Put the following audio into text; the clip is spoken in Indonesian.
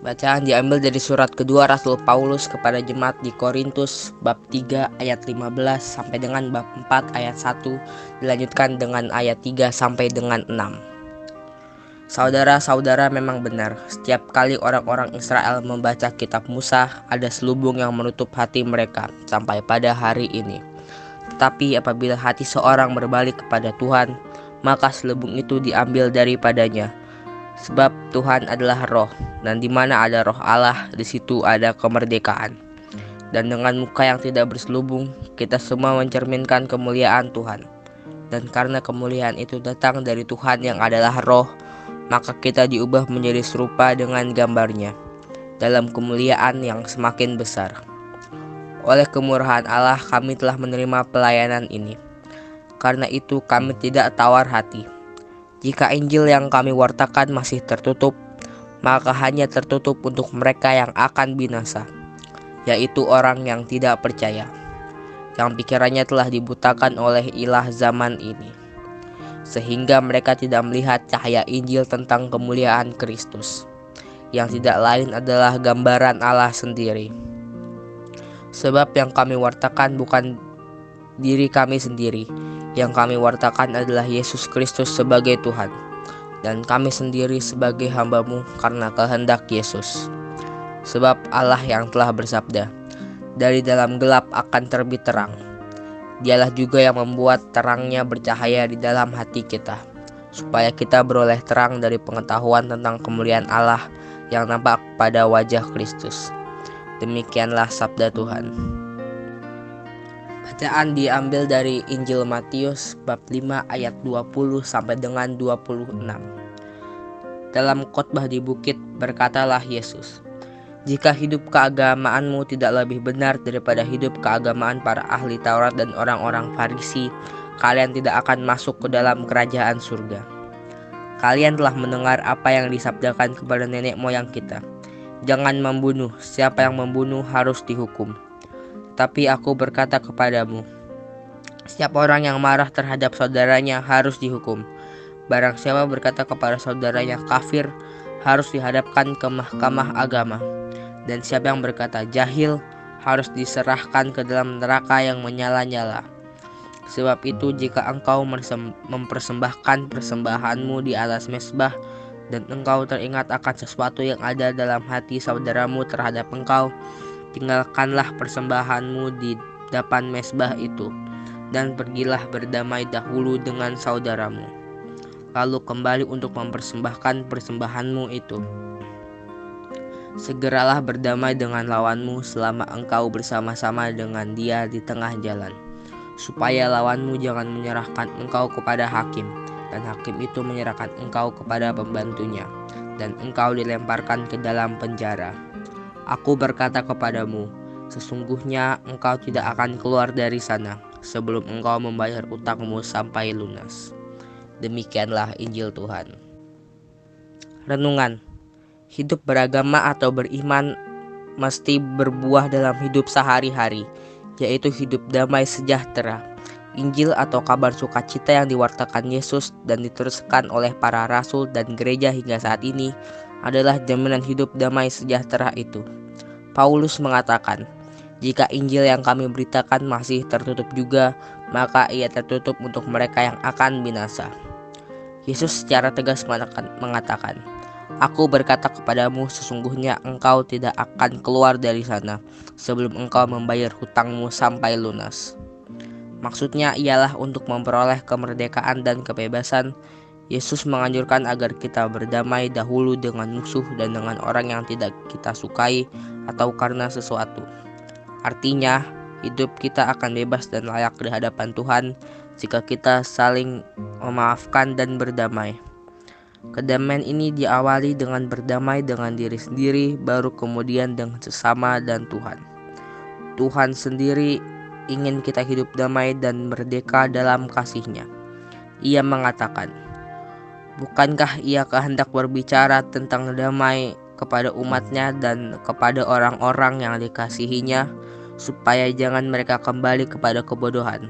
Bacaan diambil dari surat kedua Rasul Paulus kepada jemaat di Korintus bab 3 ayat 15 sampai dengan bab 4 ayat 1, dilanjutkan dengan ayat 3 sampai dengan 6. Saudara-saudara, memang benar, setiap kali orang-orang Israel membaca kitab Musa, ada selubung yang menutup hati mereka sampai pada hari ini. Tetapi apabila hati seorang berbalik kepada Tuhan, maka selubung itu diambil daripadanya. Sebab Tuhan adalah roh, dan di mana ada roh Allah, di situ ada kemerdekaan. Dan dengan muka yang tidak berselubung, kita semua mencerminkan kemuliaan Tuhan. Dan karena kemuliaan itu datang dari Tuhan yang adalah roh, maka kita diubah menjadi serupa dengan gambarnya, dalam kemuliaan yang semakin besar. Oleh kemurahan Allah kami telah menerima pelayanan ini. Karena itu kami tidak tawar hati. Jika Injil yang kami wartakan masih tertutup, maka hanya tertutup untuk mereka yang akan binasa, yaitu orang yang tidak percaya, yang pikirannya telah dibutakan oleh ilah zaman ini, sehingga mereka tidak melihat cahaya Injil tentang kemuliaan Kristus, yang tidak lain adalah gambaran Allah sendiri. Sebab yang kami wartakan bukan diri kami sendiri, yang kami wartakan adalah Yesus Kristus sebagai Tuhan, dan kami sendiri sebagai hamba-Mu karena kehendak Yesus. Sebab Allah yang telah bersabda, dari dalam gelap akan terbit terang. Dialah juga yang membuat terangnya bercahaya di dalam hati kita, supaya kita beroleh terang dari pengetahuan tentang kemuliaan Allah yang nampak pada wajah Kristus. Demikianlah sabda Tuhan. Bacaan diambil dari Injil Matius bab 5 ayat 20 sampai dengan 26. Dalam khotbah di bukit berkatalah Yesus, "Jika hidup keagamaanmu tidak lebih benar daripada hidup keagamaan para ahli Taurat dan orang-orang Farisi, kalian tidak akan masuk ke dalam kerajaan surga. Kalian telah mendengar apa yang disabdakan kepada nenek moyang kita, jangan membunuh, siapa yang membunuh harus dihukum. Tapi aku berkata kepadamu, setiap orang yang marah terhadap saudaranya harus dihukum. Barang siapa berkata kepada saudaranya kafir, harus dihadapkan ke mahkamah agama. Dan siapa yang berkata jahil, harus diserahkan ke dalam neraka yang menyala-nyala. Sebab itu jika engkau mempersembahkan persembahanmu di atas mezbah, dan engkau teringat akan sesuatu yang ada dalam hati saudaramu terhadap engkau, tinggalkanlah persembahanmu di depan mezbah itu, dan pergilah berdamai dahulu dengan saudaramu. Lalu kembali untuk mempersembahkan persembahanmu itu. Segeralah berdamai dengan lawanmu selama engkau bersama-sama dengan dia di tengah jalan, supaya lawanmu jangan menyerahkan engkau kepada hakim, dan hakim itu menyerahkan engkau kepada pembantunya, dan engkau dilemparkan ke dalam penjara. Aku berkata kepadamu, sesungguhnya engkau tidak akan keluar dari sana sebelum engkau membayar utangmu sampai lunas." Demikianlah Injil Tuhan. Renungan. Hidup beragama atau beriman mesti berbuah dalam hidup sehari-hari, yaitu hidup damai sejahtera. Injil atau kabar sukacita yang diwartakan Yesus dan diteruskan oleh para rasul dan gereja hingga saat ini adalah jaminan hidup damai sejahtera itu. Paulus mengatakan, jika Injil yang kami beritakan masih tertutup juga, maka ia tertutup untuk mereka yang akan binasa. Yesus secara tegas mengatakan, "Aku berkata kepadamu, sesungguhnya engkau tidak akan keluar dari sana sebelum engkau membayar hutangmu sampai lunas." Maksudnya ialah untuk memperoleh kemerdekaan dan kebebasan. Yesus menganjurkan agar kita berdamai dahulu dengan musuh dan dengan orang yang tidak kita sukai atau karena sesuatu. Artinya, hidup kita akan bebas dan layak di hadapan Tuhan jika kita saling memaafkan dan berdamai. Kedamaian ini diawali dengan berdamai dengan diri sendiri, baru kemudian dengan sesama dan Tuhan. Tuhan sendiri ingin kita hidup damai dan merdeka dalam kasih-Nya. Ia mengatakan, bukankah ia kehendak berbicara tentang damai kepada umat-Nya dan kepada orang-orang yang dikasihinya, supaya jangan mereka kembali kepada kebodohan.